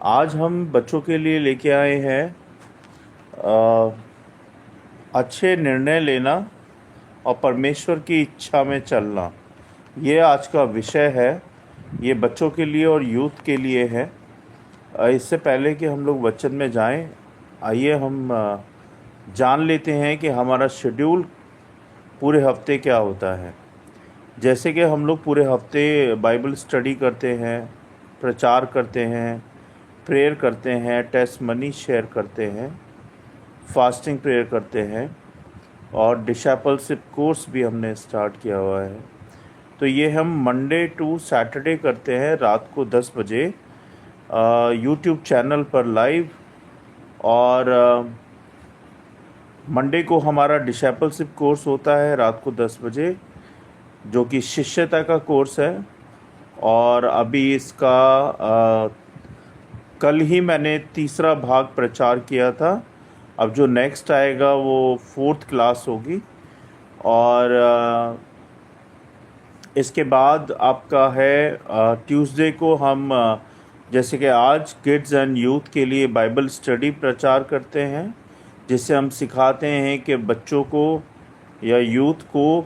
आज हम बच्चों के लिए लेके आए हैं अ, अच्छे निर्णय लेना और परमेश्वर की इच्छा में चलना। ये आज का विषय है। ये बच्चों के लिए और यूथ के लिए है। इससे पहले कि हम लोग वचन में जाएं, आइए हम जान लेते हैं कि हमारा शेड्यूल पूरे हफ्ते क्या होता है। जैसे कि हम लोग पूरे हफ्ते बाइबल स्टडी करते हैं, प्रचार करते हैं, प्रेयर करते हैं, टेस्ट मनी शेयर करते हैं, फास्टिंग प्रेयर करते हैं और डिसाइपलशिप कोर्स भी हमने स्टार्ट किया हुआ है। तो ये हम मंडे टू सैटरडे करते हैं रात को 10 बजे यूट्यूब चैनल पर लाइव। और मंडे को हमारा डिसाइपलशिप कोर्स होता है रात को 10 बजे, जो कि शिष्यता का कोर्स है। और अभी इसका कल ही मैंने तीसरा भाग प्रचार किया था। अब जो नेक्स्ट आएगा वो 4th क्लास होगी। और इसके बाद आपका है ट्यूसडे को हम जैसे कि आज किड्स एंड यूथ के लिए बाइबल स्टडी प्रचार करते हैं, जिससे हम सिखाते हैं कि बच्चों को या यूथ को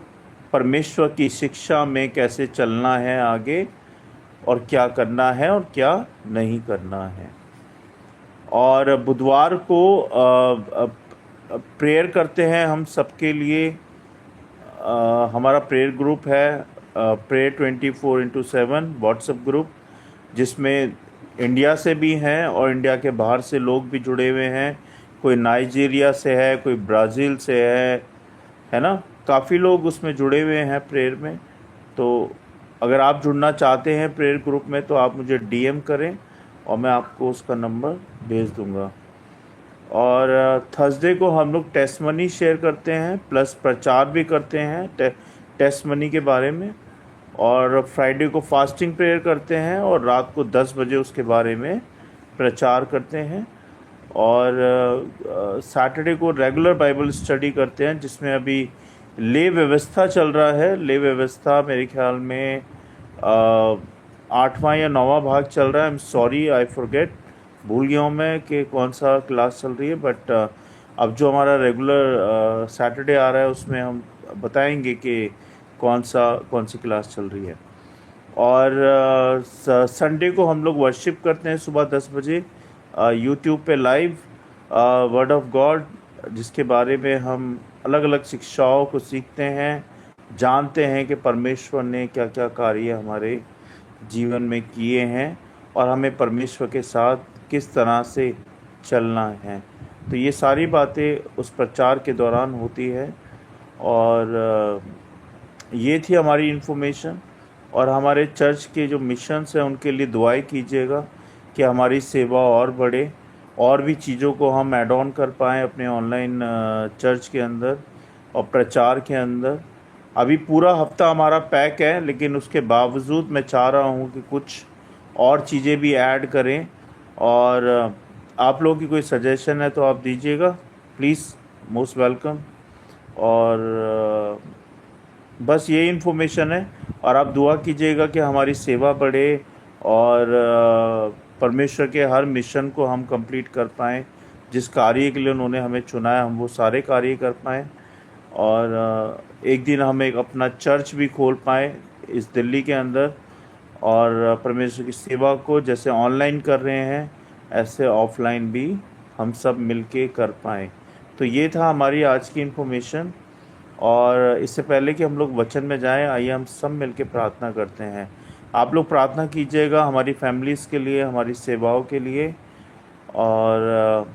परमेश्वर की शिक्षा में कैसे चलना है आगे, और क्या करना है और क्या नहीं करना है। और बुधवार को प्रेयर करते हैं हम सबके लिए। हमारा प्रेयर ग्रुप है प्रेयर 24/7 व्हाट्सएप ग्रुप, जिसमें इंडिया से भी हैं और इंडिया के बाहर से लोग भी जुड़े हुए हैं। कोई नाइजीरिया से है, कोई ब्राज़ील से है ना। काफ़ी लोग उसमें जुड़े हुए हैं प्रेयर में। तो अगर आप जुड़ना चाहते हैं प्रेयर ग्रुप में तो आप मुझे डीएम करें और मैं आपको उसका नंबर भेज दूंगा। और थर्सडे को हम लोग टेस्ट मनी शेयर करते हैं, प्लस प्रचार भी करते हैं टेस्ट मनी के बारे में। और फ्राइडे को फास्टिंग प्रेयर करते हैं और रात को 10 बजे उसके बारे में प्रचार करते हैं। और सैटरडे को रेगुलर बाइबल स्टडी करते हैं, जिसमें अभी ले व्यवस्था चल रहा है। ले व्यवस्था मेरे ख्याल में 8वां या 9वां भाग चल रहा है। I am sorry, I forget, भूल गया हूँ मैं कि कौन सा क्लास चल रही है। बट अब जो हमारा रेगुलर सैटरडे आ रहा है उसमें हम बताएंगे कि कौन सी क्लास चल रही है। और संडे को हम लोग वर्शिप करते हैं सुबह 10 बजे यूट्यूब पे लाइव, वर्ड ऑफ गॉड, जिसके बारे में हम अलग अलग शिक्षाओं को सीखते हैं, जानते हैं कि परमेश्वर ने क्या क्या कार्य हमारे जीवन में किए हैं और हमें परमेश्वर के साथ किस तरह से चलना है। तो ये सारी बातें उस प्रचार के दौरान होती है। और ये थी हमारी इन्फॉर्मेशन। और हमारे चर्च के जो मिशंस हैं उनके लिए दुआएं कीजिएगा कि हमारी सेवा और बढ़े, और भी चीज़ों को हम ऐड ऑन कर पाएँ अपने ऑनलाइन चर्च के अंदर और प्रचार के अंदर। अभी पूरा हफ्ता हमारा पैक है, लेकिन उसके बावजूद मैं चाह रहा हूँ कि कुछ और चीज़ें भी ऐड करें। और आप लोगों की कोई सजेशन है तो आप दीजिएगा प्लीज़, मोस्ट वेलकम। और बस ये इन्फॉर्मेशन है। और आप दुआ कीजिएगा कि हमारी सेवा बढ़े और परमेश्वर के हर मिशन को हम कंप्लीट कर पाएँ। जिस कार्य के लिए उन्होंने हमें चुना है हम वो सारे कार्य कर पाएँ। और एक दिन हम एक अपना चर्च भी खोल पाएँ इस दिल्ली के अंदर, और परमेश्वर की सेवा को जैसे ऑनलाइन कर रहे हैं ऐसे ऑफलाइन भी हम सब मिलके कर पाएँ। तो ये था हमारी आज की इन्फॉर्मेशन। और इससे पहले कि हम लोग वचन में जाएं, आइए हम सब मिलके प्रार्थना करते हैं। आप लोग प्रार्थना कीजिएगा हमारी फैमिलीज़ के लिए, हमारी सेवाओं के लिए और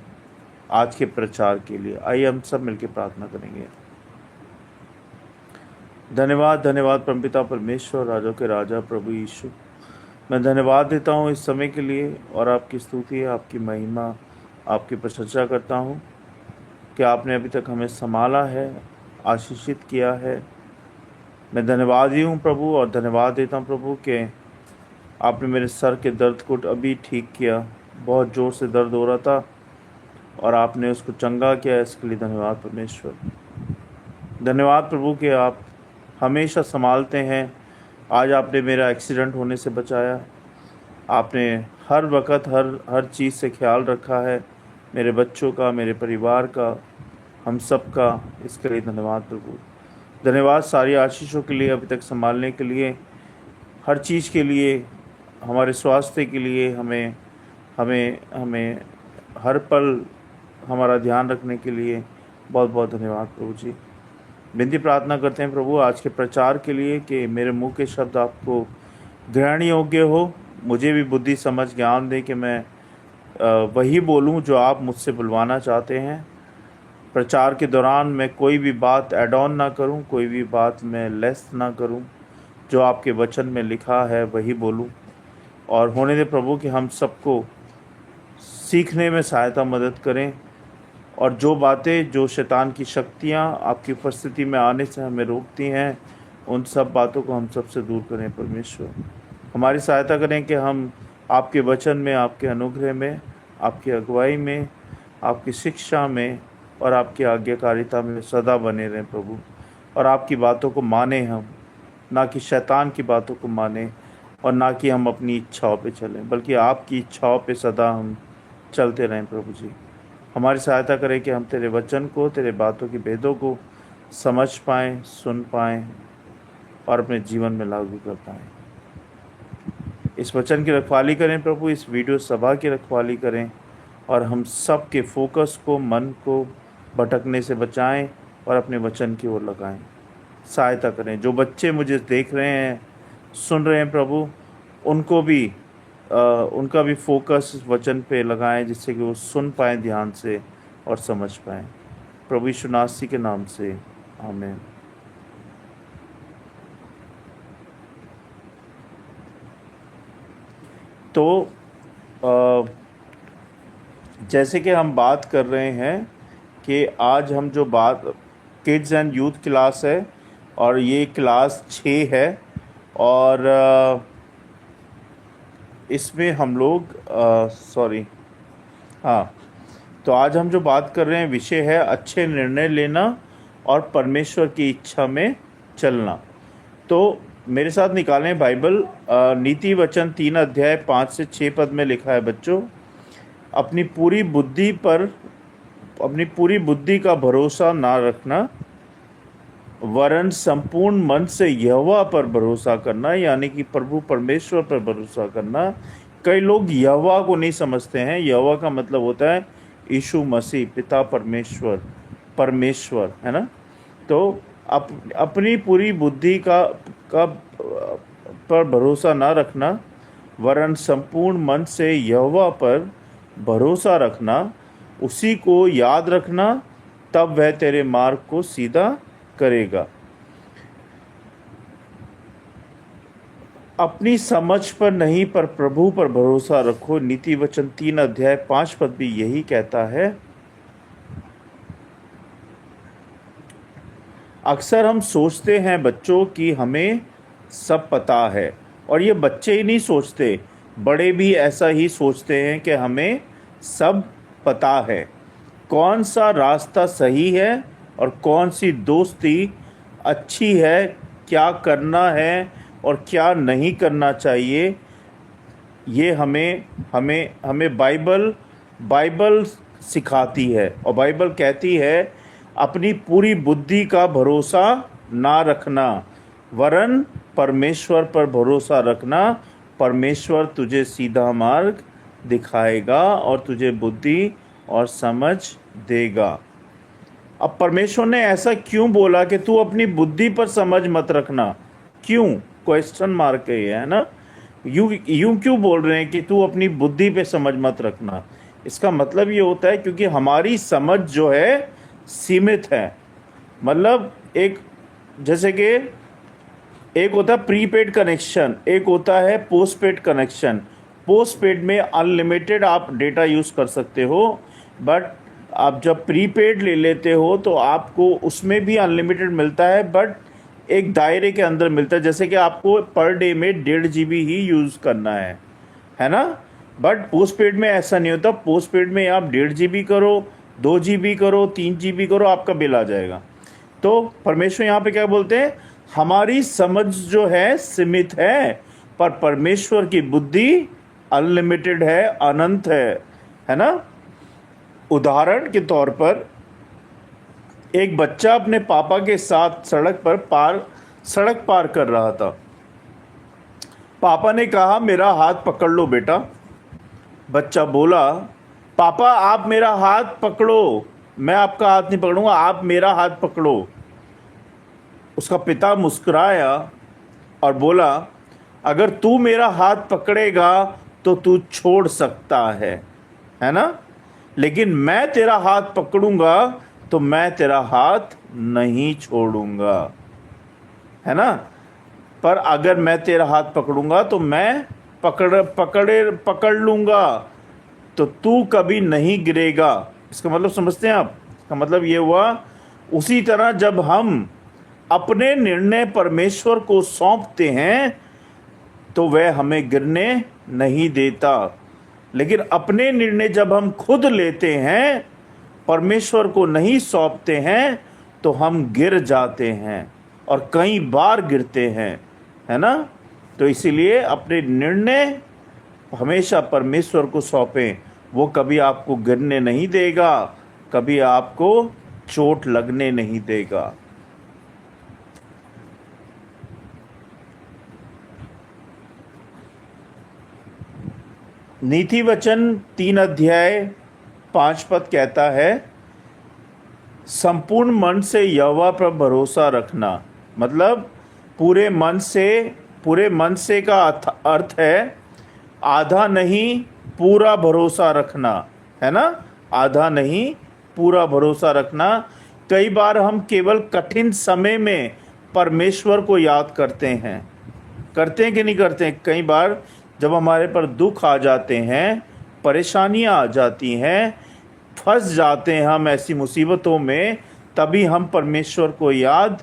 आज के प्रचार के लिए। आइए हम सब मिलके प्रार्थना करेंगे। धन्यवाद धन्यवाद परमपिता परमेश्वर, राजों के राजा, प्रभु यीशु, मैं धन्यवाद देता हूँ इस समय के लिए और आपकी स्तुति, आपकी महिमा, आपकी प्रशंसा करता हूँ कि आपने अभी तक हमें संभाला है, आशीषित किया है। मैं धन्यवादी हूँ प्रभु, और धन्यवाद देता हूँ प्रभु कि आपने मेरे सर के दर्द को अभी ठीक किया। बहुत ज़ोर से दर्द हो रहा था और आपने उसको चंगा किया। इसके लिए धन्यवाद परमेश्वर। धन्यवाद प्रभु कि आप हमेशा संभालते हैं। आज आपने मेरा एक्सीडेंट होने से बचाया, आपने हर वक्त हर चीज़ से ख्याल रखा है, मेरे बच्चों का, मेरे परिवार का, हम सब का। इसके लिए धन्यवाद प्रभु। धन्यवाद सारी आशीषों के लिए, अभी तक संभालने के लिए, हर चीज़ के लिए, हमारे स्वास्थ्य के लिए, हमें हमें हमें हर पल हमारा ध्यान रखने के लिए बहुत बहुत धन्यवाद प्रभु जी। विनती प्रार्थना करते हैं प्रभु आज के प्रचार के लिए कि मेरे मुंह के शब्द आपको ग्रहण योग्य हो, मुझे भी बुद्धि समझ ज्ञान दे कि मैं वही बोलूं जो आप मुझसे बुलवाना चाहते हैं। प्रचार के दौरान मैं कोई भी बात ऐड ऑन ना करूं, कोई भी बात मैं लेस ना करूं, जो आपके वचन में लिखा है वही बोलूं। और होने दे प्रभु कि हम सबको सीखने में सहायता मदद करें, और जो बातें, जो शैतान की शक्तियां आपकी उपस्थिति में आने से हमें रोकती हैं, उन सब बातों को हम सबसे दूर करें। परमेश्वर हमारी सहायता करें कि हम आपके वचन में, आपके अनुग्रह में, आपकी अगुवाई में, आपकी शिक्षा में और आपकी आज्ञाकारिता में सदा बने रहें प्रभु, और आपकी बातों को माने हम, ना कि शैतान की बातों को माने, और ना कि हम अपनी इच्छाओं पे चलें, बल्कि आपकी इच्छाओं पे सदा हम चलते रहें प्रभु जी। हमारी सहायता करें कि हम तेरे वचन को, तेरे बातों की भेदों को समझ पाएँ, सुन पाएँ और अपने जीवन में लागू कर पाएँ। इस वचन की रखवाली करें प्रभु, इस वीडियो सभा की रखवाली करें, और हम सब के फोकस को, मन को भटकने से बचाएं और अपने वचन की ओर लगाएं। सहायता करें। जो बच्चे मुझे देख रहे हैं, सुन रहे हैं प्रभु, उनको भी उनका भी फोकस इस वचन पे लगाएं, जिससे कि वो सुन पाएं ध्यान से और समझ पाएं। प्रभु यीशु नासरी के नाम से आमीन। तो जैसे कि हम बात कर रहे हैं कि आज हम जो बात, किड्स एंड यूथ क्लास है, और ये क्लास 6 है, और इसमें हम लोग तो आज हम जो बात कर रहे हैं विषय है अच्छे निर्णय लेना और परमेश्वर की इच्छा में चलना। तो मेरे साथ निकालें बाइबल, नीति वचन 3 अध्याय 5 से 6 पद में लिखा है बच्चों, अपनी पूरी बुद्धि का भरोसा ना रखना, वरन संपूर्ण मन से यहोवा पर भरोसा करना, यानी कि प्रभु परमेश्वर पर भरोसा करना। कई लोग यहोवा को नहीं समझते हैं। यहोवा का मतलब होता है यीशु मसीह, पिता परमेश्वर, परमेश्वर, है ना। तो अपनी पूरी बुद्धि का पर भरोसा ना रखना, वरन संपूर्ण मन से यहोवा पर भरोसा रखना, उसी को याद रखना, तब वह तेरे मार्ग को सीधा करेगा। अपनी समझ पर नहीं, पर प्रभु पर भरोसा रखो। नीति वचन 3 अध्याय 5 पद भी यही कहता है। अक्सर हम सोचते हैं बच्चों कि हमें सब पता है, और ये बच्चे ही नहीं सोचते, बड़े भी ऐसा ही सोचते हैं कि हमें सब पता है। कौन सा रास्ता सही है और कौन सी दोस्ती अच्छी है, क्या करना है और क्या नहीं करना चाहिए, ये हमें बाइबल सिखाती है। और बाइबल कहती है अपनी पूरी बुद्धि का भरोसा ना रखना, वरन परमेश्वर पर भरोसा रखना। परमेश्वर तुझे सीधा मार्ग दिखाएगा और तुझे बुद्धि और समझ देगा। अब परमेश्वर ने ऐसा क्यों बोला कि तू अपनी बुद्धि पर समझ मत रखना? क्यों? क्वेश्चन मार्क है ना। यूं क्यों बोल रहे हैं कि तू अपनी बुद्धि पे समझ मत रखना? इसका मतलब ये होता है क्योंकि हमारी समझ जो है सीमित है। मतलब जैसे कि एक होता है प्रीपेड कनेक्शन, एक होता है पोस्टपेड कनेक्शन। पोस्टपेड में अनलिमिटेड आप डेटा यूज़ कर सकते हो, बट आप जब प्रीपेड ले लेते हो तो आपको उसमें भी अनलिमिटेड मिलता है, बट एक दायरे के अंदर मिलता है। जैसे कि आपको पर डे में 1.5 GB ही यूज़ करना है ना। बट पोस्टपेड में ऐसा नहीं होता। पोस्टपेड में आप 1.5 GB करो, 2 GB करो, 3 GB करो, आपका बिल आ जाएगा। तो परमेश्वर यहाँ पे क्या बोलते हैं, हमारी समझ जो है सीमित है, पर परमेश्वर की बुद्धि अनलिमिटेड है, अनंत है ना। उदाहरण के तौर पर एक बच्चा अपने पापा के साथ सड़क पार कर रहा था। पापा ने कहा, मेरा हाथ पकड़ लो बेटा। बच्चा बोला, पापा आप मेरा हाथ पकड़ो, मैं आपका हाथ नहीं पकड़ूंगा, आप मेरा हाथ पकड़ो। उसका पिता मुस्कुराया और बोला, अगर तू मेरा हाथ पकड़ेगा तो तू छोड़ सकता है ना, लेकिन मैं तेरा हाथ पकड़ूंगा तो मैं तेरा हाथ नहीं छोड़ूंगा, है ना। पर अगर मैं तेरा हाथ पकड़ूंगा तो मैं पकड़ लूंगा, तो तू कभी नहीं गिरेगा। इसका मतलब समझते हैं आप? इसका मतलब ये हुआ, उसी तरह जब हम अपने निर्णय परमेश्वर को सौंपते हैं तो वह हमें गिरने नहीं देता, लेकिन अपने निर्णय जब हम खुद लेते हैं, परमेश्वर को नहीं सौंपते हैं, तो हम गिर जाते हैं और कई बार गिरते हैं, है ना। तो इसीलिए अपने निर्णय हमेशा परमेश्वर को सौंपें। वो कभी आपको गिरने नहीं देगा, कभी आपको चोट लगने नहीं देगा। नीति वचन 3 अध्याय 5 पद कहता है, संपूर्ण मन से यहोवा पर भरोसा रखना। मतलब पूरे मन से का अर्थ है आधा नहीं, पूरा भरोसा रखना, है ना। आधा नहीं, पूरा भरोसा रखना। कई बार हम केवल कठिन समय में परमेश्वर को याद करते हैं कि नहीं करते हैं? कई बार जब हमारे पर दुख आ जाते हैं, परेशानियां आ जाती हैं, फंस जाते हैं हम ऐसी मुसीबतों में, तभी हम परमेश्वर को याद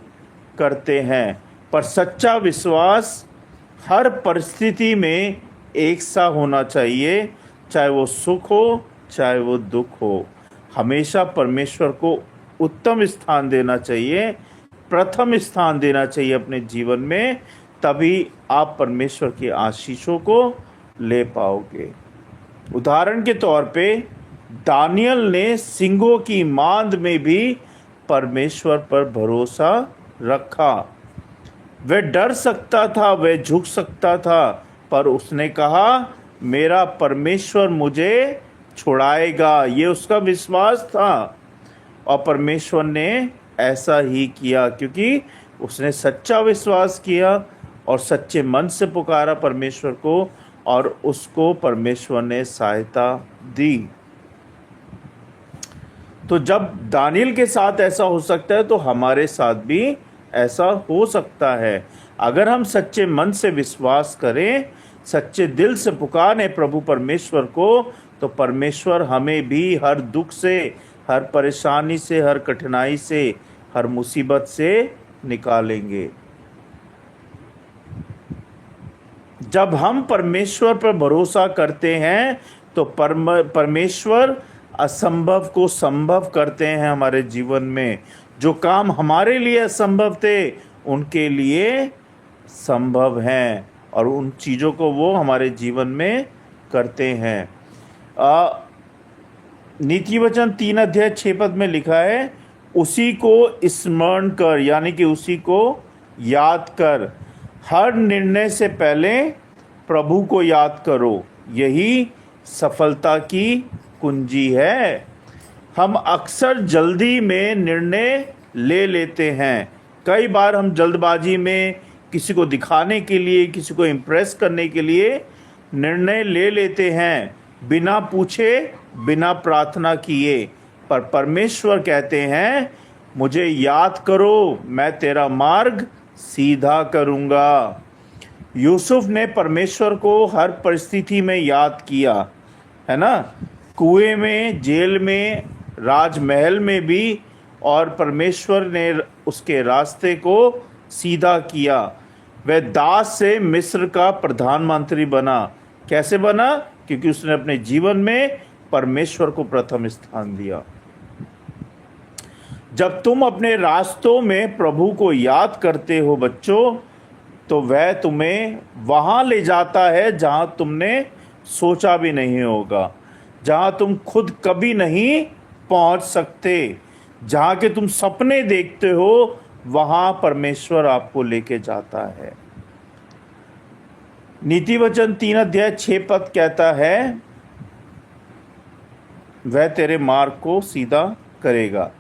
करते हैं। पर सच्चा विश्वास हर परिस्थिति में एक सा होना चाहिए, चाहे वो सुख हो चाहे वो दुख हो। हमेशा परमेश्वर को उत्तम स्थान देना चाहिए, प्रथम स्थान देना चाहिए अपने जीवन में, तभी आप परमेश्वर की आशीषों को ले पाओगे। उदाहरण के तौर पे दानियल ने सिंहों की मांद में भी परमेश्वर पर भरोसा रखा। वह डर सकता था, वह झुक सकता था, पर उसने कहा, मेरा परमेश्वर मुझे छुड़ाएगा। ये उसका विश्वास था और परमेश्वर ने ऐसा ही किया, क्योंकि उसने सच्चा विश्वास किया और सच्चे मन से पुकारा परमेश्वर को, और उसको परमेश्वर ने सहायता दी। तो जब दानियल के साथ ऐसा हो सकता है, तो हमारे साथ भी ऐसा हो सकता है। अगर हम सच्चे मन से विश्वास करें, सच्चे दिल से पुकारें प्रभु परमेश्वर को, तो परमेश्वर हमें भी हर दुख से, हर परेशानी से, हर कठिनाई से, हर मुसीबत से निकालेंगे। जब हम परमेश्वर पर भरोसा करते हैं तो परमेश्वर असंभव को संभव करते हैं हमारे जीवन में। जो काम हमारे लिए असंभव थे, उनके लिए संभव हैं, और उन चीज़ों को वो हमारे जीवन में करते हैं। नीति वचन 3 अध्याय 6 पद में लिखा है, उसी को स्मरण कर, यानी कि उसी को याद कर। हर निर्णय से पहले प्रभु को याद करो, यही सफलता की कुंजी है। हम अक्सर जल्दी में निर्णय ले लेते हैं। कई बार हम जल्दबाजी में किसी को दिखाने के लिए, किसी को इम्प्रेस करने के लिए निर्णय ले लेते हैं, बिना पूछे, बिना प्रार्थना किए। पर परमेश्वर कहते हैं, मुझे याद करो, मैं तेरा मार्ग सीधा करूँगा। यूसुफ ने परमेश्वर को हर परिस्थिति में याद किया, है ना। कुएं में, जेल में, राजमहल में भी, और परमेश्वर ने उसके रास्ते को सीधा किया। वह दास से मिस्र का प्रधानमंत्री बना। कैसे बना? क्योंकि उसने अपने जीवन में परमेश्वर को प्रथम स्थान दिया। जब तुम अपने रास्तों में प्रभु को याद करते हो बच्चों, तो वह तुम्हें वहाँ ले जाता है जहाँ तुमने सोचा भी नहीं होगा, जहाँ तुम खुद कभी नहीं पहुँच सकते, जहाँ के तुम सपने देखते हो, वहाँ परमेश्वर आपको लेके जाता है। नीति वचन 3 अध्याय 6 पद कहता है, वह तेरे मार्ग को सीधा करेगा।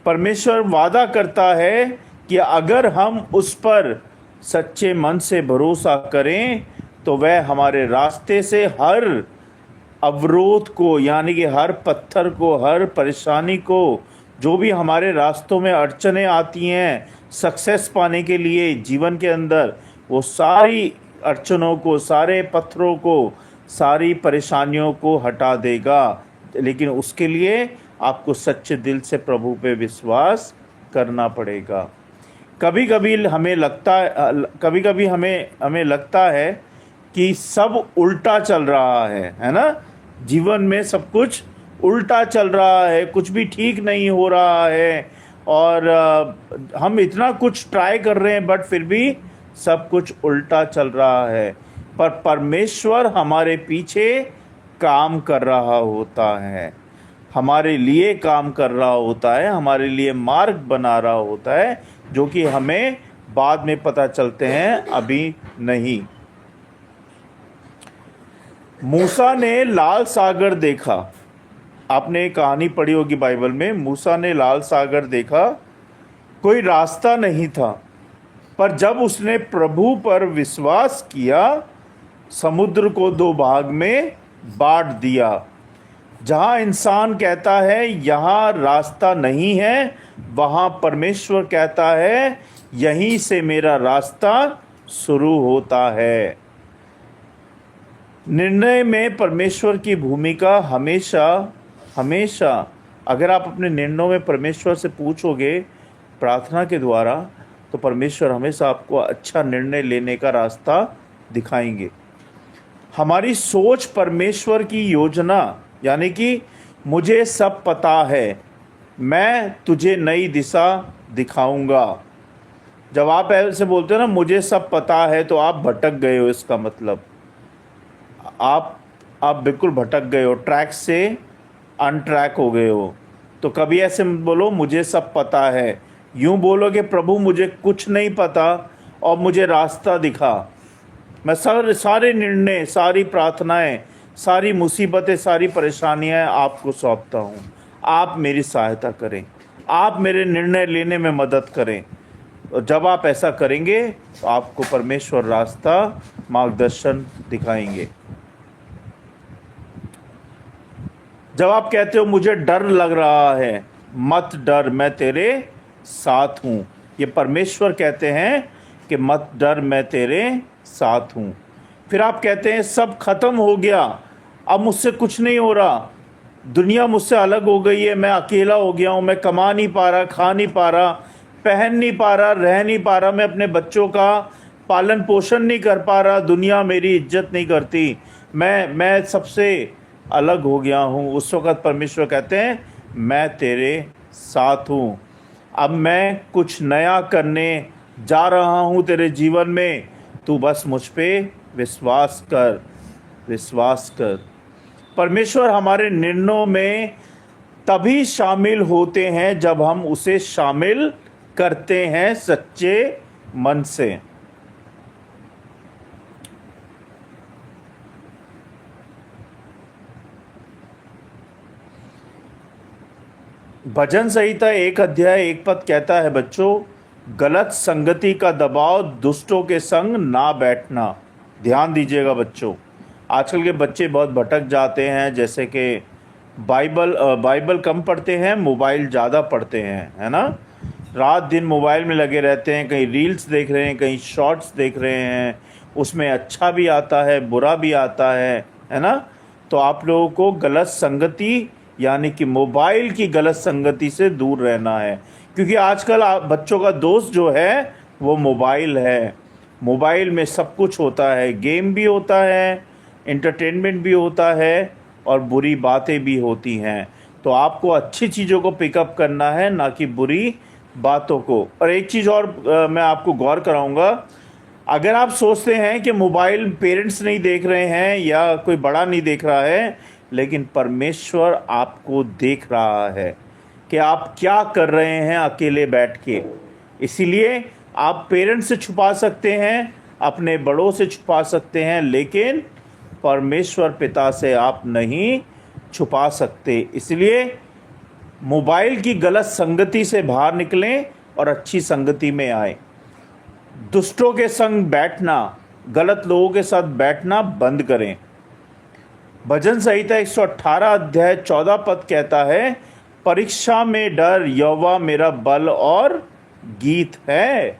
परमेश्वर वादा करता है कि अगर हम उस पर सच्चे मन से भरोसा करें तो वह हमारे रास्ते से हर अवरोध को, यानी कि हर पत्थर को, हर परेशानी को, जो भी हमारे रास्तों में अड़चनें आती हैं सक्सेस पाने के लिए जीवन के अंदर, वो सारी अड़चनों को, सारे पत्थरों को, सारी परेशानियों को हटा देगा। लेकिन उसके लिए आपको सच्चे दिल से प्रभु पे विश्वास करना पड़ेगा। कभी कभी हमें लगता है कि सब उल्टा चल रहा है ना, जीवन में सब कुछ उल्टा चल रहा है, कुछ भी ठीक नहीं हो रहा है, और हम इतना कुछ ट्राई कर रहे हैं बट फिर भी सब कुछ उल्टा चल रहा है। पर परमेश्वर हमारे पीछे काम कर रहा होता है, हमारे लिए काम कर रहा होता है, हमारे लिए मार्ग बना रहा होता है, जो कि हमें बाद में पता चलते हैं, अभी नहीं। मूसा ने लाल सागर देखा। आपने एक कहानी पढ़ी होगी बाइबल में, मूसा ने लाल सागर देखा, कोई रास्ता नहीं था, पर जब उसने प्रभु पर विश्वास किया, समुद्र को 2 भाग में बांट दिया। जहाँ इंसान कहता है यहाँ रास्ता नहीं है, वहाँ परमेश्वर कहता है यहीं से मेरा रास्ता शुरू होता है। निर्णय में परमेश्वर की भूमिका हमेशा हमेशा, अगर आप अपने निर्णयों में परमेश्वर से पूछोगे प्रार्थना के द्वारा, तो परमेश्वर हमेशा आपको अच्छा निर्णय लेने का रास्ता दिखाएंगे। हमारी सोच परमेश्वर की योजना, यानी कि मुझे सब पता है, मैं तुझे नई दिशा दिखाऊंगा। जब आप ऐसे बोलते हो ना मुझे सब पता है, तो आप भटक गए हो। इसका मतलब आप बिल्कुल भटक गए हो, ट्रैक से अनट्रैक हो गए हो। तो कभी ऐसे बोलो मुझे सब पता है, यूं बोलोगे प्रभु मुझे कुछ नहीं पता और मुझे रास्ता दिखा। मैं सारे निर्णय, सारी प्रार्थनाएं, सारी मुसीबतें, सारी परेशानियां आपको सौंपता हूँ। आप मेरी सहायता करें, आप मेरे निर्णय लेने में मदद करें। और जब आप ऐसा करेंगे तो आपको परमेश्वर रास्ता, मार्गदर्शन दिखाएंगे। जब आप कहते हो मुझे डर लग रहा है, मत डर, मैं तेरे साथ हूँ। ये परमेश्वर कहते हैं कि मत डर, मैं तेरे साथ हूँ। फिर आप कहते हैं सब खत्म हो गया, अब मुझसे कुछ नहीं हो रहा, दुनिया मुझसे अलग हो गई है, मैं अकेला हो गया हूँ, मैं कमा नहीं पा रहा, खा नहीं पा रहा, पहन नहीं पा रहा, रह नहीं पा रहा, मैं अपने बच्चों का पालन पोषण नहीं कर पा रहा, दुनिया मेरी इज्जत नहीं करती, मैं सबसे अलग हो गया हूँ। उस वक़्त परमेश्वर कहते हैं मैं तेरे साथ हूँ, अब मैं कुछ नया करने जा रहा हूँ तेरे जीवन में, तू बस मुझ पे विश्वास कर, विश्वास कर। परमेश्वर हमारे निर्णयों में तभी शामिल होते हैं जब हम उसे शामिल करते हैं सच्चे मन से। भजन संहिता 1 अध्याय 1 पद कहता है बच्चों, गलत संगति का दबाव, दुष्टों के संग ना बैठना। ध्यान दीजिएगा बच्चों, आजकल के बच्चे बहुत भटक जाते हैं, जैसे कि बाइबल कम पढ़ते हैं, मोबाइल ज़्यादा पढ़ते हैं, है ना। रात दिन मोबाइल में लगे रहते हैं, कहीं रील्स देख रहे हैं, कहीं शॉर्ट्स देख रहे हैं, उसमें अच्छा भी आता है, बुरा भी आता है ना। तो आप लोगों को गलत संगति, यानी कि मोबाइल की गलत संगति से दूर रहना है, क्योंकि आजकल बच्चों का दोस्त जो है वो मोबाइल है। मोबाइल में सब कुछ होता है, गेम भी होता है, एंटरटेनमेंट भी होता है, और बुरी बातें भी होती हैं। तो आपको अच्छी चीज़ों को पिकअप करना है, ना कि बुरी बातों को। और एक चीज़ और मैं आपको गौर कराऊंगा, अगर आप सोचते हैं कि मोबाइल पेरेंट्स नहीं देख रहे हैं या कोई बड़ा नहीं देख रहा है, लेकिन परमेश्वर आपको देख रहा है कि आप क्या कर रहे हैं अकेले बैठ के। इसीलिए आप पेरेंट्स से छुपा सकते हैं, अपने बड़ों से छुपा सकते हैं, लेकिन परमेश्वर पिता से आप नहीं छुपा सकते। इसलिए मोबाइल की गलत संगति से बाहर निकलें और अच्छी संगति में आए। दुष्टों के संग बैठना, गलत लोगों के साथ बैठना बंद करें। भजन संहिता 118 अध्याय 14 पद कहता है, परीक्षा में डर यहोवा मेरा बल और गीत है।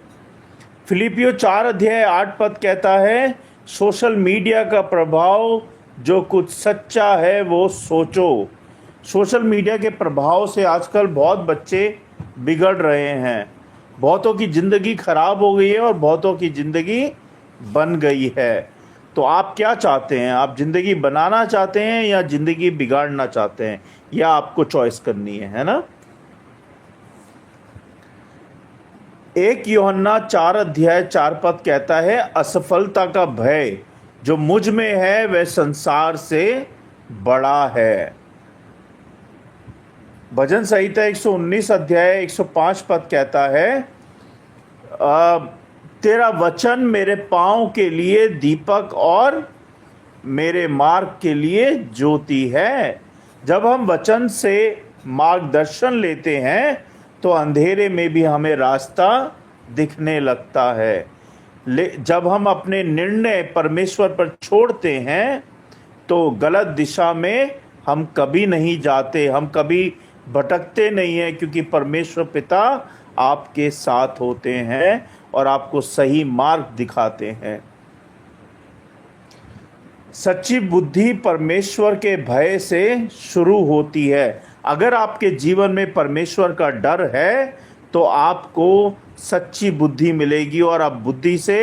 फिलिपियो 4 अध्याय 8 पद कहता है, सोशल मीडिया का प्रभाव जो कुछ सच्चा है वो सोचो। सोशल मीडिया के प्रभाव से आजकल बहुत बच्चे बिगड़ रहे हैं, बहुतों की ज़िंदगी खराब हो गई है और बहुतों की ज़िंदगी बन गई है। तो आप क्या चाहते हैं? आप ज़िंदगी बनाना चाहते हैं या ज़िंदगी बिगाड़ना चाहते हैं? या आपको चॉइस करनी है ना। 1 यूहन्ना 4 अध्याय 4 पद कहता है, असफलता का भय जो मुझ में है वह संसार से बड़ा है। भजन संहिता 119 अध्याय 105 पद कहता है, तेरा वचन मेरे पाँव के लिए दीपक और मेरे मार्ग के लिए ज्योति है। जब हम वचन से मार्गदर्शन लेते हैं तो अंधेरे में भी हमें रास्ता दिखने लगता है। जब हम अपने निर्णय परमेश्वर पर छोड़ते हैं तो गलत दिशा में हम कभी नहीं जाते, हम कभी भटकते नहीं हैं, क्योंकि परमेश्वर पिता आपके साथ होते हैं और आपको सही मार्ग दिखाते हैं। सच्ची बुद्धि परमेश्वर के भय से शुरू होती है। अगर आपके जीवन में परमेश्वर का डर है तो आपको सच्ची बुद्धि मिलेगी और आप बुद्धि से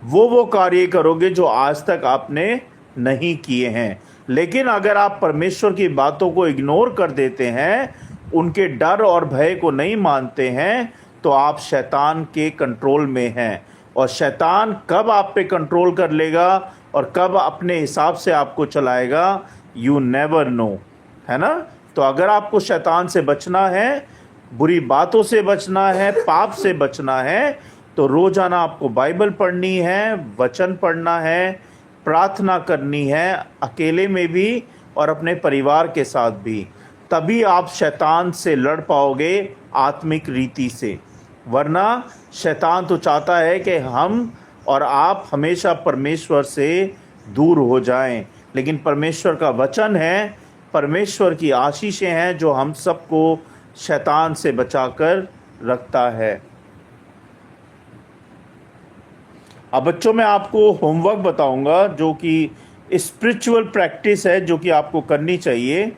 वो कार्य करोगे जो आज तक आपने नहीं किए हैं। लेकिन अगर आप परमेश्वर की बातों को इग्नोर कर देते हैं, उनके डर और भय को नहीं मानते हैं, तो आप शैतान के कंट्रोल में हैं। और शैतान कब आप पे कंट्रोल कर लेगा और कब अपने हिसाब से आपको चलाएगा, यू नेवर नो, है ना। तो अगर आपको शैतान से बचना है, बुरी बातों से बचना है, पाप से बचना है, तो रोज़ाना आपको बाइबल पढ़नी है, वचन पढ़ना है, प्रार्थना करनी है, अकेले में भी और अपने परिवार के साथ भी। तभी आप शैतान से लड़ पाओगे आत्मिक रीति से। वरना शैतान तो चाहता है कि हम और आप हमेशा परमेश्वर से दूर हो जाएं, लेकिन परमेश्वर का वचन है, परमेश्वर की आशीषें हैं जो हम सबको शैतान से बचाकर रखता है। अब बच्चों, मैं आपको होमवर्क बताऊंगा जो कि स्पिरिचुअल प्रैक्टिस है, जो कि आपको करनी चाहिए।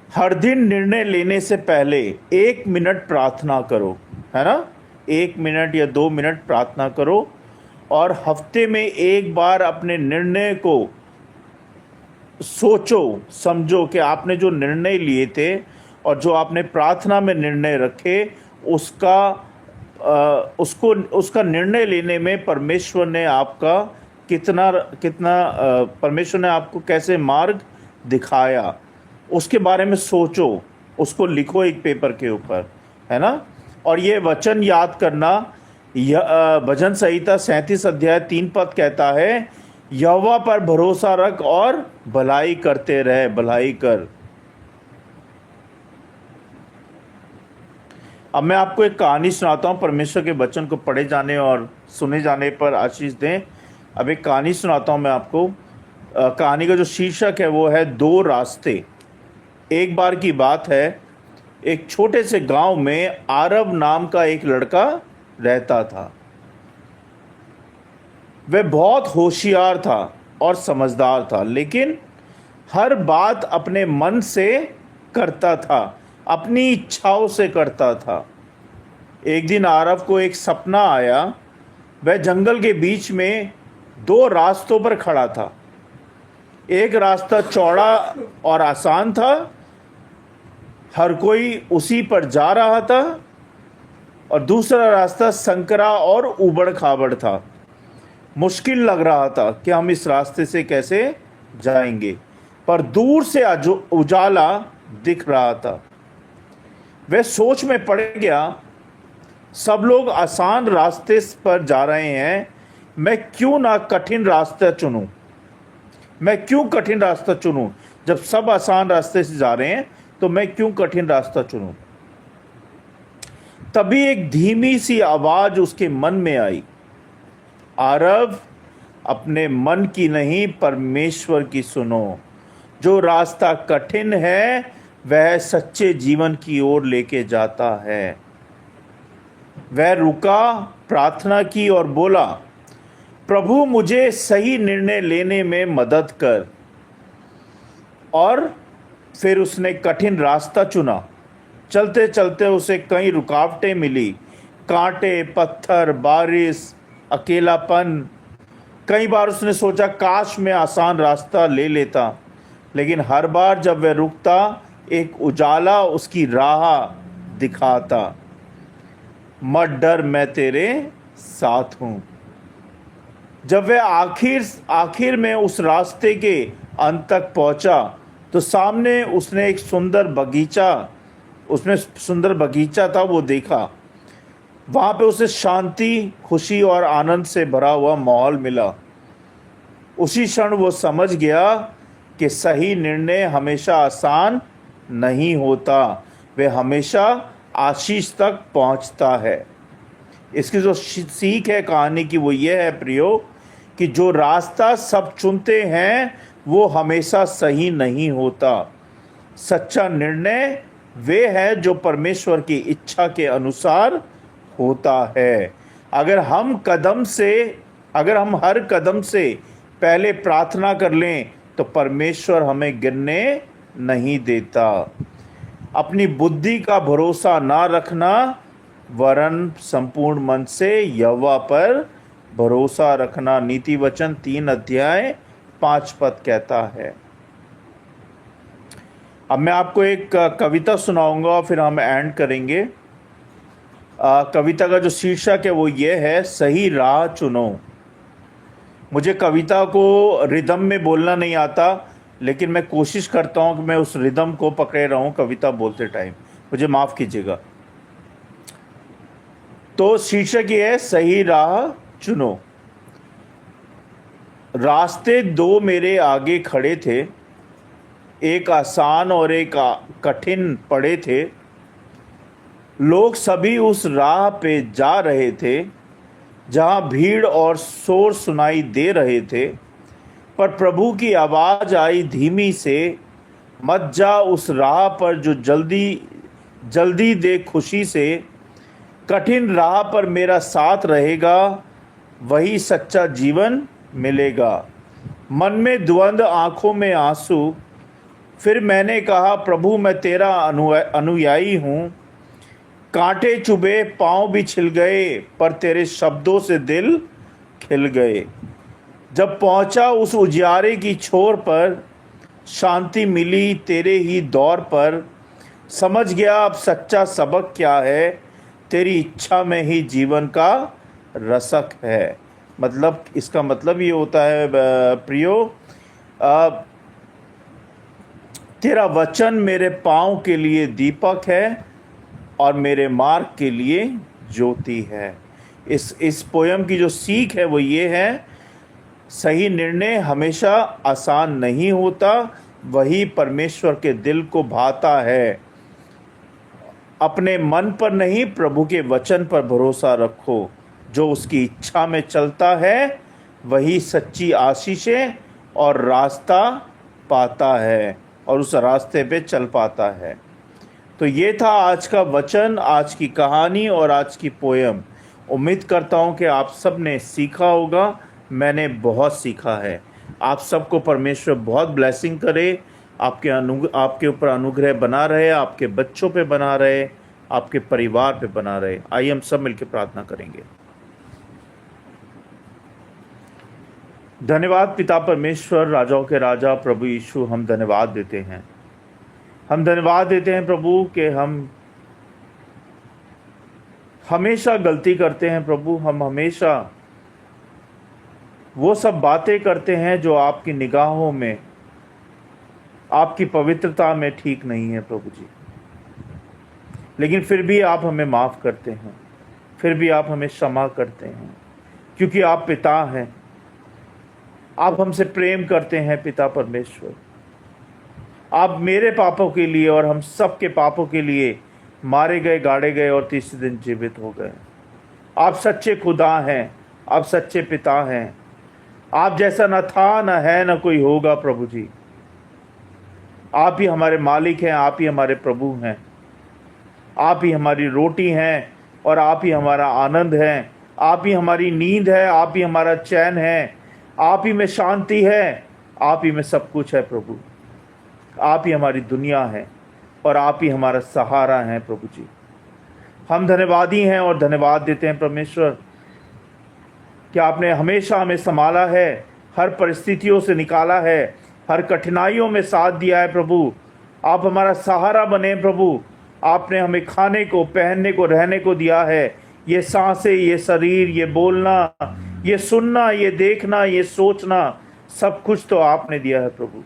हर दिन निर्णय लेने से पहले 1 मिनट प्रार्थना करो, है ना। 1 मिनट या 2 मिनट प्रार्थना करो और हफ्ते में एक बार अपने निर्णय को सोचो, समझो कि आपने जो निर्णय लिए थे और जो आपने प्रार्थना में निर्णय रखे, उसका निर्णय लेने में परमेश्वर ने आपका कितना परमेश्वर ने आपको कैसे मार्ग दिखाया, उसके बारे में सोचो, उसको लिखो एक पेपर के ऊपर, है ना। और ये वचन याद करना, भजन संहिता 37 अध्याय 3 पद कहता है, यहोवा पर भरोसा रख और भलाई करते रहे, भलाई कर। अब मैं आपको एक कहानी सुनाता हूँ। परमेश्वर के वचन को पढ़े जाने और सुने जाने पर आशीष दें। अब एक कहानी सुनाता हूँ मैं आपको। कहानी का जो शीर्षक है वो है 2 रास्ते। एक बार की बात है, एक छोटे से गांव में आरब नाम का एक लड़का रहता था। वह बहुत होशियार था और समझदार था, लेकिन हर बात अपने मन से करता था, अपनी इच्छाओं से करता था। एक दिन आरब को एक सपना आया। वह जंगल के बीच में 2 रास्तों पर खड़ा था। एक रास्ता चौड़ा और आसान था, हर कोई उसी पर जा रहा था, और दूसरा रास्ता संकरा और ऊबड़ खाबड़ था। मुश्किल लग रहा था कि हम इस रास्ते से कैसे जाएंगे, पर दूर से उजाला दिख रहा था। वह सोच में पड़ गया, सब लोग आसान रास्ते पर जा रहे हैं, मैं क्यों ना कठिन रास्ता चुनूं। मैं क्यों कठिन रास्ता चुनूं? जब सब आसान रास्ते से जा रहे हैं तो मैं क्यों कठिन रास्ता चुनूं? तभी एक धीमी सी आवाज उसके मन में आई, आरव, अपने मन की नहीं परमेश्वर की सुनो। जो रास्ता कठिन है वह सच्चे जीवन की ओर लेके जाता है। वह रुका, प्रार्थना की और बोला, प्रभु मुझे सही निर्णय लेने में मदद कर। और फिर उसने कठिन रास्ता चुना। चलते चलते उसे कई रुकावटें मिली, कांटे, पत्थर, बारिश, अकेलापन। कई बार उसने सोचा काश मैं आसान रास्ता ले लेता, लेकिन हर बार जब वह रुकता एक उजाला उसकी राह दिखाता। मत डर, मैं तेरे साथ हूं। जब वह आखिर में उस रास्ते के अंत तक पहुंचा तो सामने उसने एक सुंदर बगीचा था, वो देखा। वहां पे उसे शांति, खुशी और आनंद से भरा हुआ माहौल मिला। उसी क्षण वो समझ गया कि सही निर्णय हमेशा आसान नहीं होता, वे हमेशा आशीष तक पहुंचता है। इसकी जो सीख है कहानी की वो ये है प्रियो, कि जो रास्ता सब चुनते हैं वो हमेशा सही नहीं होता। सच्चा निर्णय वे है जो परमेश्वर की इच्छा के अनुसार होता है। अगर हम हर कदम से पहले प्रार्थना कर लें तो परमेश्वर हमें गिरने नहीं देता। अपनी बुद्धि का भरोसा ना रखना, वरन संपूर्ण मन से यहोवा पर भरोसा रखना। नीति वचन 3 अध्याय 5 पद कहता है। अब मैं आपको एक कविता सुनाऊंगा और फिर हम एंड करेंगे। कविता का जो शीर्षक है वो ये है, सही राह चुनो। मुझे कविता को रिदम में बोलना नहीं आता, लेकिन मैं कोशिश करता हूं कि मैं उस रिदम को पकड़े रहूं कविता बोलते टाइम, मुझे माफ़ कीजिएगा। तो शीर्षक ये है, सही राह चुनो। रास्ते दो मेरे आगे खड़े थे, एक आसान और एक कठिन पड़े थे। लोग सभी उस राह पे जा रहे थे जहां भीड़ और शोर सुनाई दे रहे थे, पर प्रभु की आवाज़ आई धीमी से, मत जा उस राह पर जो जल्दी दे खुशी से। कठिन राह पर मेरा साथ रहेगा, वही सच्चा जीवन मिलेगा। मन में द्वंद, आंखों में आंसू, फिर मैंने कहा, प्रभु मैं तेरा अनुयायी हूँ। कांटे चुभे, पांव भी छिल गए, पर तेरे शब्दों से दिल खिल गए। जब पहुंचा उस उजियारे की छोर पर, शांति मिली तेरे ही दौर पर। समझ गया अब सच्चा सबक क्या है, तेरी इच्छा में ही जीवन का रसक है। मतलब इसका मतलब ये होता है प्रियो, तेरा वचन मेरे पाँव के लिए दीपक है और मेरे मार्ग के लिए ज्योति है। इस पोयम की जो सीख है वो ये है, सही निर्णय हमेशा आसान नहीं होता, वही परमेश्वर के दिल को भाता है। अपने मन पर नहीं, प्रभु के वचन पर भरोसा रखो। जो उसकी इच्छा में चलता है वही सच्ची आशीषें और रास्ता पाता है और उस रास्ते पे चल पाता है। तो ये था आज का वचन, आज की कहानी और आज की पोयम। उम्मीद करता हूँ कि आप सब ने सीखा होगा। मैंने बहुत सीखा है। आप सबको परमेश्वर बहुत ब्लेसिंग करे, आपके ऊपर अनुग्रह बना रहे, आपके बच्चों पे बना रहे, आपके परिवार पे बना रहे। आइए हम सब मिलकर प्रार्थना करेंगे। धन्यवाद पिता परमेश्वर, राजाओं के राजा प्रभु यीशु, हम धन्यवाद देते हैं। हम धन्यवाद देते हैं प्रभु कि हम हमेशा गलती करते हैं प्रभु। हम हमेशा वो सब बातें करते हैं जो आपकी निगाहों में, आपकी पवित्रता में ठीक नहीं है प्रभु जी। लेकिन फिर भी आप हमें माफ़ करते हैं, फिर भी आप हमें क्षमा करते हैं, क्योंकि आप पिता हैं। आप हमसे प्रेम करते हैं पिता परमेश्वर। आप मेरे पापों के लिए और हम सब के पापों के लिए मारे गए, गाड़े गए और तीसरे दिन जीवित हो गए। आप सच्चे खुदा हैं, आप सच्चे पिता हैं। आप जैसा न था, न है, न कोई होगा प्रभु जी। आप ही हमारे मालिक हैं, आप ही हमारे प्रभु हैं। आप ही हमारी रोटी हैं और आप ही हमारा आनंद है। आप ही हमारी नींद है, आप ही हमारा चैन है। आप ही में शांति है, आप ही में सब कुछ है प्रभु। आप ही हमारी दुनिया है और आप ही हमारा सहारा है प्रभु जी। हम धन्यवादी हैं और धन्यवाद देते हैं परमेश्वर कि आपने हमेशा हमें संभाला है, हर परिस्थितियों से निकाला है, हर कठिनाइयों में साथ दिया है प्रभु। आप हमारा सहारा बने प्रभु। आपने हमें खाने को, पहनने को, रहने को दिया है। ये सांसें, ये शरीर, ये बोलना, ये सुनना, ये देखना, ये सोचना, सब कुछ तो आपने दिया है प्रभु।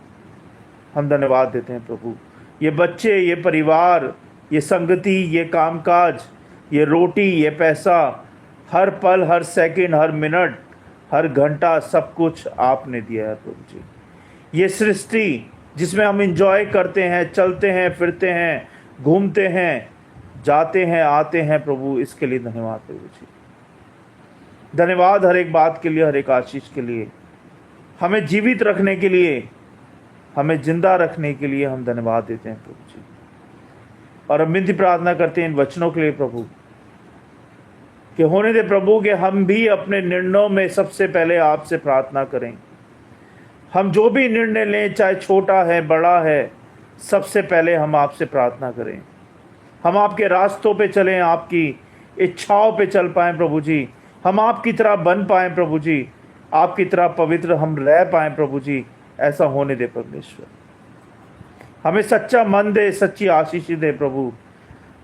हम धन्यवाद देते हैं प्रभु। ये बच्चे, ये परिवार, ये संगति, ये कामकाज, ये रोटी, ये पैसा, हर पल, हर सेकंड, हर मिनट, हर घंटा, सब कुछ आपने दिया है प्रभु जी। ये सृष्टि जिसमें हम इंजॉय करते हैं, चलते हैं, फिरते हैं, घूमते हैं, जाते हैं, आते हैं प्रभु, इसके लिए धन्यवाद प्रभु जी। धन्यवाद हर एक बात के लिए, हर एक आशीष के लिए, हमें जीवित रखने के लिए, हमें जिंदा रखने के लिए हम धन्यवाद देते हैं प्रभु जी। और हम विनती प्रार्थना करते हैं इन वचनों के लिए प्रभु, कि होने दे प्रभु कि हम भी अपने निर्णयों में सबसे पहले आपसे प्रार्थना करें। हम जो भी निर्णय लें, चाहे छोटा है, बड़ा है, सबसे पहले हम आपसे प्रार्थना करें। हम आपके रास्तों पे चलें, आपकी इच्छाओं पे चल पाएं प्रभु जी। हम आपकी तरह बन पाएं प्रभु जी, आपकी तरह पवित्र हम रह पाएं प्रभु जी। ऐसा होने दे परमेश्वर। हमें सच्चा मन दे, सच्ची आशीष दे प्रभु।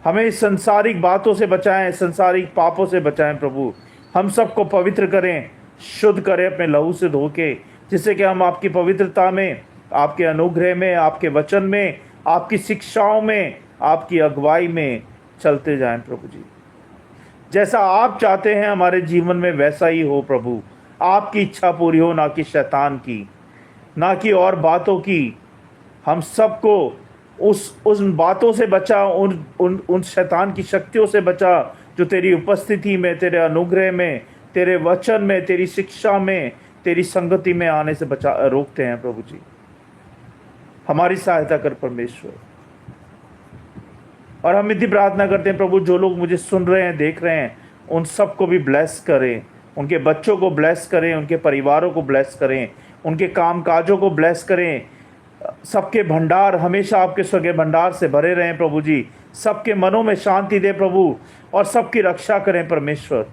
हमें इस संसारिक बातों से बचाएं, संसारिक पापों से बचाएं प्रभु। हम सबको पवित्र करें, शुद्ध करें अपने लहू से धो के, जिससे कि हम आपकी पवित्रता में, आपके अनुग्रह में, आपके वचन में, आपकी शिक्षाओं में, आपकी अगुवाई में चलते जाएं प्रभु जी। जैसा आप चाहते हैं हमारे जीवन में वैसा ही हो प्रभु। आपकी इच्छा पूरी हो, ना कि शैतान की, ना कि और बातों की। हम सबको उन बातों से बचा, उन शैतान की शक्तियों से बचा जो तेरी उपस्थिति में, तेरे अनुग्रह में, तेरे वचन में, तेरी शिक्षा में, तेरी संगति में आने से रोकते हैं प्रभु जी। हमारी सहायता कर परमेश्वर। और हम इतनी प्रार्थना करते हैं प्रभु, जो लोग मुझे सुन रहे हैं, देख रहे हैं, उन सबको भी ब्लेस करें। उनके बच्चों को ब्लेस करें, उनके परिवारों को ब्लेस करें, उनके काम काजों को ब्लेस करें। सबके भंडार हमेशा आपके स्वर्गीय भंडार से भरे रहें प्रभु जी। सबके मनों में शांति दे प्रभु, और सबकी रक्षा करें परमेश्वर।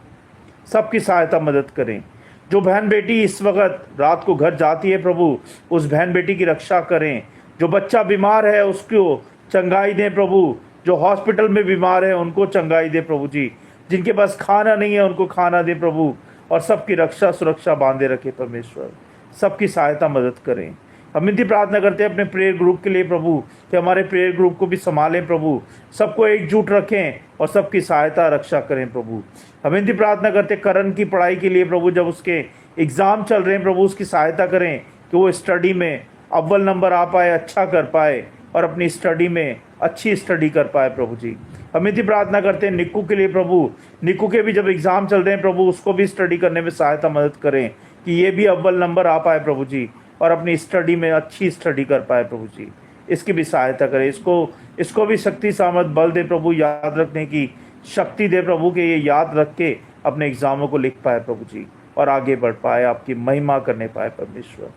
सबकी सहायता मदद करें। जो बहन बेटी इस वक्त रात को घर जाती है प्रभु, उस बहन बेटी की रक्षा करें। जो बच्चा बीमार है उसको चंगाई दें प्रभु। जो हॉस्पिटल में बीमार है उनको चंगाई दे प्रभु जी। जिनके पास खाना नहीं है उनको खाना दे प्रभु, और सबकी रक्षा सुरक्षा बांधे रखे परमेश्वर। सबकी सहायता मदद करें। हम इनकी प्रार्थना करते हैं अपने प्रेयर ग्रुप के लिए प्रभु, कि हमारे प्रेयर ग्रुप को भी संभालें प्रभु। सबको एकजुट रखें और सबकी सहायता रक्षा करें प्रभु। हम इनकी प्रार्थना करते हैं करण की पढ़ाई के लिए प्रभु, जब उसके एग्ज़ाम चल रहे हैं प्रभु, उसकी सहायता करें कि वो स्टडी में अव्वल नंबर आ पाए, अच्छा कर पाए, और अपनी स्टडी में अच्छी स्टडी कर पाए प्रभु जी। हम इतनी प्रार्थना करते हैं निक्कू के लिए प्रभु। निक्कू के भी जब एग्ज़ाम चल रहे हैं प्रभु, उसको भी स्टडी करने में सहायता मदद करें कि ये भी अव्वल नंबर आ पाए प्रभु जी, और अपनी स्टडी में अच्छी स्टडी कर पाए प्रभु जी। इसकी भी सहायता करें। इसको भी शक्ति सामर्थ बल दे प्रभु, याद रखने की शक्ति दे प्रभु, कि ये याद रख के अपने एग्ज़ामों को लिख पाए प्रभु जी, और आगे बढ़ पाए, आपकी महिमा करने पाए परमेश्वर।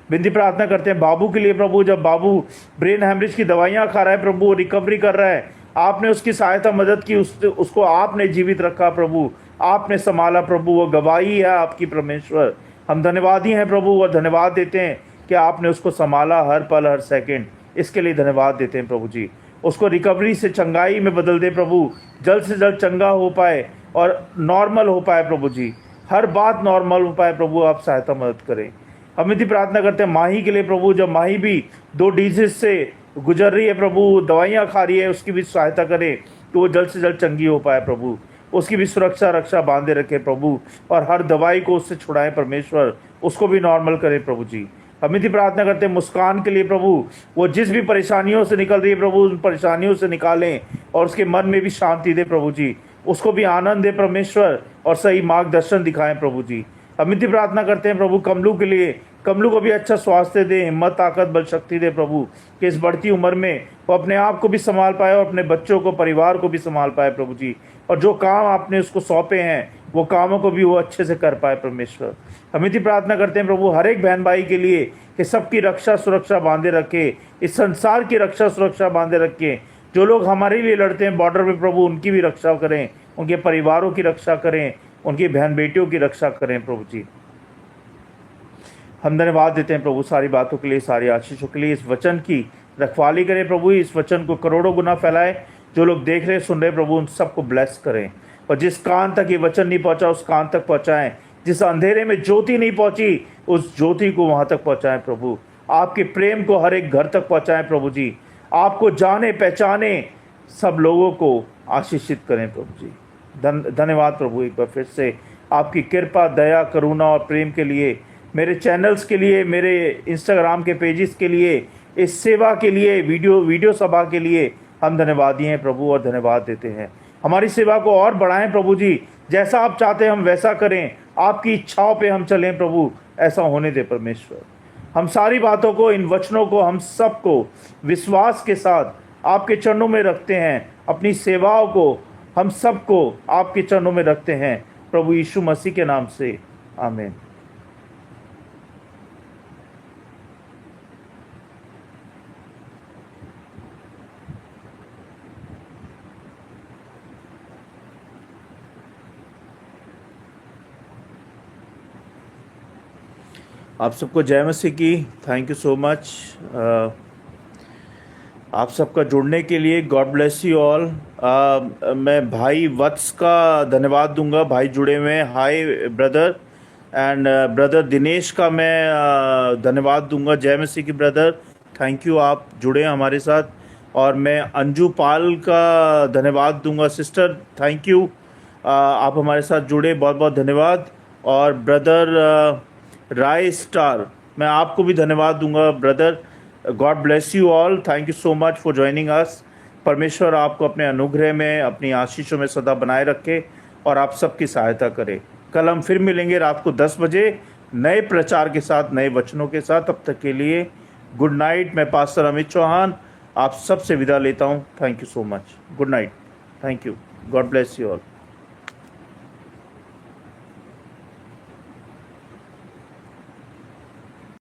विनती प्रार्थना करते हैं बाबू के लिए प्रभु। जब बाबू ब्रेन हैमरेज की दवाइयाँ खा रहा है प्रभु, रिकवरी कर रहा है, आपने उसकी सहायता मदद की, उसको आपने जीवित रखा प्रभु, आपने संभाला प्रभु। वो गवाही है आपकी परमेश्वर। हम धन्यवादी हैं प्रभु, और धन्यवाद देते हैं कि आपने उसको संभाला हर पल, हर सेकंड। इसके लिए धन्यवाद देते हैं प्रभु जी। उसको रिकवरी से चंगाई में बदल दे प्रभु, जल्द से जल्द चंगा हो पाए और नॉर्मल हो पाए प्रभु जी। हर बात नॉर्मल हो पाए प्रभु, आप सहायता मदद करें। हम यदि प्रार्थना करते हैं माही के लिए प्रभु, जब माही भी 2 डिजीज से गुजर रही है प्रभु, दवाइयाँ खा रही है, उसकी भी सहायता करें कि वो जल्द से जल्द चंगी हो पाए प्रभु, उसकी भी सुरक्षा रक्षा बांधे रखे प्रभु, और हर दवाई को उससे छुड़ाएं परमेश्वर, उसको भी नॉर्मल करें प्रभु जी। हम यदि प्रार्थना करते हैं मुस्कान के लिए प्रभु, वो जिस भी परेशानियों से निकल रही है प्रभु, उन परेशानियों से निकालें और उसके मन में भी शांति दे प्रभु जी, उसको भी आनंद दे परमेश्वर, और सही मार्गदर्शन दिखाएं प्रभु जी। हम यदि प्रार्थना करते हैं प्रभु कमलू के लिए, कमलू को भी अच्छा स्वास्थ्य दे, हिम्मत ताकत बल शक्ति दे प्रभु, कि इस बढ़ती उम्र में वो अपने आप को भी संभाल पाए और अपने बच्चों को, परिवार को भी संभाल पाए प्रभु जी, और जो काम आपने उसको सौंपे हैं वो कामों को भी वो अच्छे से कर पाए परमेश्वर। हम यदि प्रार्थना करते हैं प्रभु हर एक बहन भाई के लिए कि सबकी रक्षा सुरक्षा बांधे रखे, इस संसार की रक्षा सुरक्षा बांधे रखे, जो लोग हमारे लिए लड़ते हैं बॉर्डर पे प्रभु, उनकी भी रक्षा करें, उनके परिवारों की रक्षा करें, उनकी बहन बेटियों की रक्षा करें प्रभु जी। हम धन्यवाद देते हैं प्रभु सारी बातों के लिए, सारी आशीषों के लिए। इस वचन की रखवाली करें प्रभु, इस वचन को करोड़ों गुना फैलाए, जो लोग देख रहे सुन रहे प्रभु, उन सबको ब्लेस करें, और जिस कान तक ये वचन नहीं पहुंचा उस कान तक पहुंचाएं, जिस अंधेरे में ज्योति नहीं पहुंची उस ज्योति को वहां तक पहुंचाएं प्रभु, आपके प्रेम को हर एक घर तक पहुंचाएं प्रभु जी, आपको जाने पहचाने सब लोगों को आशीषित करें प्रभु जी। धन्यवाद प्रभु एक बार फिर से आपकी कृपा दया करुणा और प्रेम के लिए, मेरे चैनल्स के लिए, मेरे इंस्टाग्राम के पेजेस के लिए, इस सेवा के लिए, वीडियो सभा के लिए हम धन्यवादी हैं प्रभु, और धन्यवाद देते हैं। हमारी सेवा को और बढ़ाएं प्रभु जी, जैसा आप चाहते हैं हम वैसा करें, आपकी इच्छाओं पे हम चलें प्रभु, ऐसा होने दे परमेश्वर। हम सारी बातों को, इन वचनों को हम सबको विश्वास के साथ आपके चरणों में रखते हैं, अपनी सेवाओं को हम सबको आपके चरणों में रखते हैं प्रभु यीशु मसीह के नाम से, आमीन। आप सबको जय मसीह की। थैंक यू सो मच आप सबका जुड़ने के लिए। God bless you all. मैं भाई वत्स का धन्यवाद दूंगा, भाई जुड़े हुए हैं, hi brother. And brother Dinesh का मैं धन्यवाद दूंगा, जय मसीह की ब्रदर, थैंक यू आप जुड़े हैं हमारे साथ। और मैं अंजू पाल का धन्यवाद दूंगा, सिस्टर थैंक यू, आप हमारे साथ जुड़े, बहुत बहुत धन्यवाद। और ब्रदर राय स्टार, मैं आपको भी धन्यवाद दूंगा brother. God bless you all, thank you so much for joining us. परमेश्वर आपको अपने अनुग्रह में, अपनी आशीषों में सदा बनाए रखे और आप सबकी सहायता करे। कल हम फिर मिलेंगे रात को 10 बजे नए प्रचार के साथ, नए वचनों के साथ। तब तक के लिए गुड नाइट। मैं पास्टर अमित चौहान आप सबसे विदा लेता हूँ। Thank you so much, good night, thank you, God bless you all.